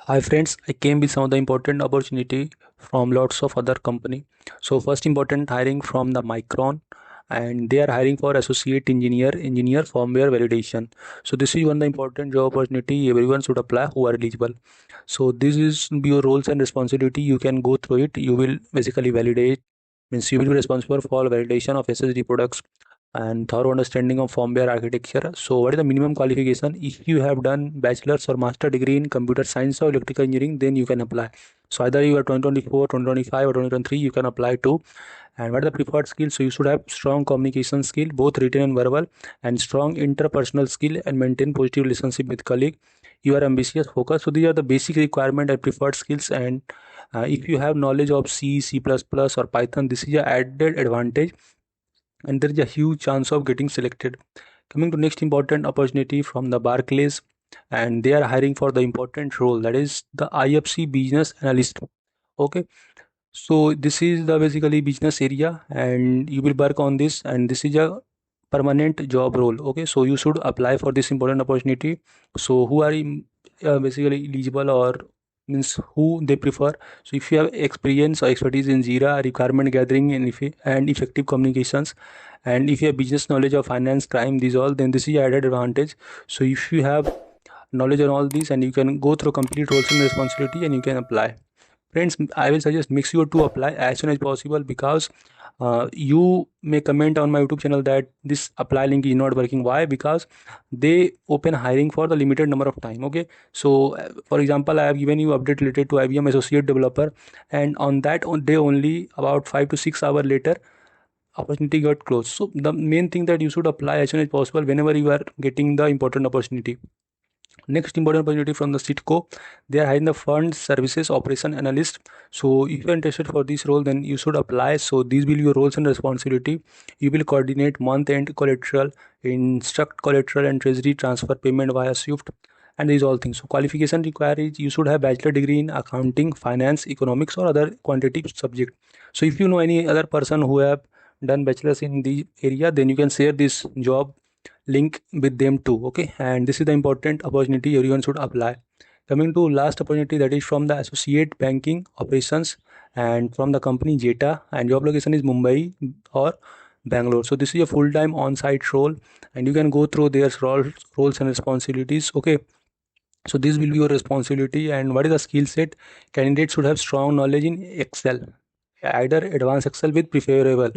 Hi friends, I came with some of the important opportunity from lots of other company. So first important hiring from the Micron, and they are hiring for associate engineer firmware validation. So this is one of the important job opportunity everyone should apply who are eligible. So this is your roles and responsibility. You can go through it. You will basically validate, means you will be responsible for validation of SSD products and thorough understanding of firmware architecture. So what is the minimum qualification? If you have done bachelor's or master degree in computer science or electrical engineering, then you can apply. So either you are 2024, 2025 or 2023, you can apply too. And what are the preferred skills? So you should have strong communication skill, both written and verbal, and strong interpersonal skill, and maintain positive relationship with colleague. You are ambitious, focused. So these are the basic requirement and preferred skills. And if you have knowledge of C, C++ or Python, this is a added advantage, and there is a huge chance of getting selected. Coming to next important opportunity from the Barclays, and they are hiring for the important role, that is the IFC business analyst. Okay, so this is the basically business area, and you will work on this, and this is a permanent job role. Okay, so you should apply for this important opportunity. So who are basically eligible, or means who they prefer? So if you have experience or expertise in Jira, requirement gathering, and effective communications, and if you have business knowledge of finance, crime, these all, then this is added advantage. So if you have knowledge on all these, and you can go through complete roles and responsibility, and you can apply. Friends, I will suggest make sure to apply as soon as possible, because you may comment on my YouTube channel that this apply link is not working. Why? Because they open hiring for the limited number of time. Okay, so for example, I have given you update related to IBM associate developer, and on that day only, about 5 to 6 hours later, opportunity got closed. So the main thing that you should apply as soon as possible whenever you are getting the important opportunity. Next important opportunity from the Citco, they are hiring the fund services operation analyst. So if you are interested for this role, then you should apply. So these will be your roles and responsibility. You will coordinate month-end collateral, instruct collateral and treasury transfer payment via Swift, and these all things. So qualification required is you should have bachelor degree in accounting, finance, economics, or other quantitative subject. So if you know any other person who have done bachelor's in the area, then you can share this job link with them too. Okay, and this is the important opportunity everyone should apply. Coming to last opportunity, that is from the associate banking operations, and from the company Jeta, and job location is Mumbai or Bangalore. So this is a full-time on-site role, and you can go through their roles and responsibilities. Okay, so this will be your responsibility. And what is the skill set? Candidates should have strong knowledge in Excel, either advanced Excel with preferable.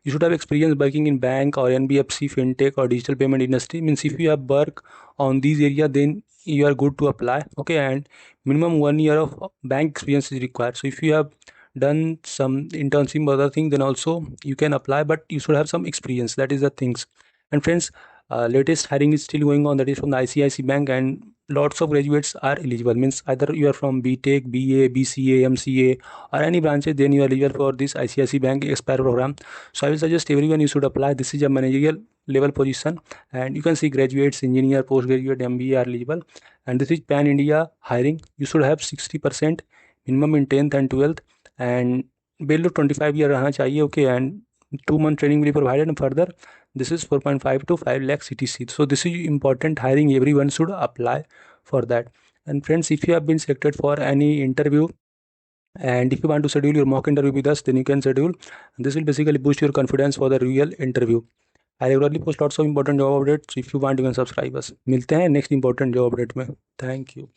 You should have experience working in bank or NBFC, fintech or digital payment industry. Means if you have work on these area, then you are good to apply. Okay, and minimum 1 year of bank experience is required. So if you have done some internship or other thing, then also you can apply, but you should have some experience. That is the things. And friends, latest hiring is still going on, that is from the ICICI Bank, and lots of graduates are eligible. Means either you are from BTech, BA, BCA, MCA, or any branches, then you are eligible for this ICICI Bank Aspire program. So I will suggest everyone you should apply. This is a managerial level position, and you can see graduates, engineer, postgraduate, MBA are eligible. And this is pan India hiring. You should have 60% minimum in 10th and 12th, and below 25 year रहना चाहिए. Okay, and 2 month training will be provided, and further this is 4.5 to 5 lakh CTC. So this is important hiring, everyone should apply for that. And friends, if you have been selected for any interview, and if you want to schedule your mock interview with us, then you can schedule. This will basically boost your confidence for the real interview. I regularly post lots of important job updates. So if you want, you can subscribe us. मिलते हैं next important job update में. Thank you.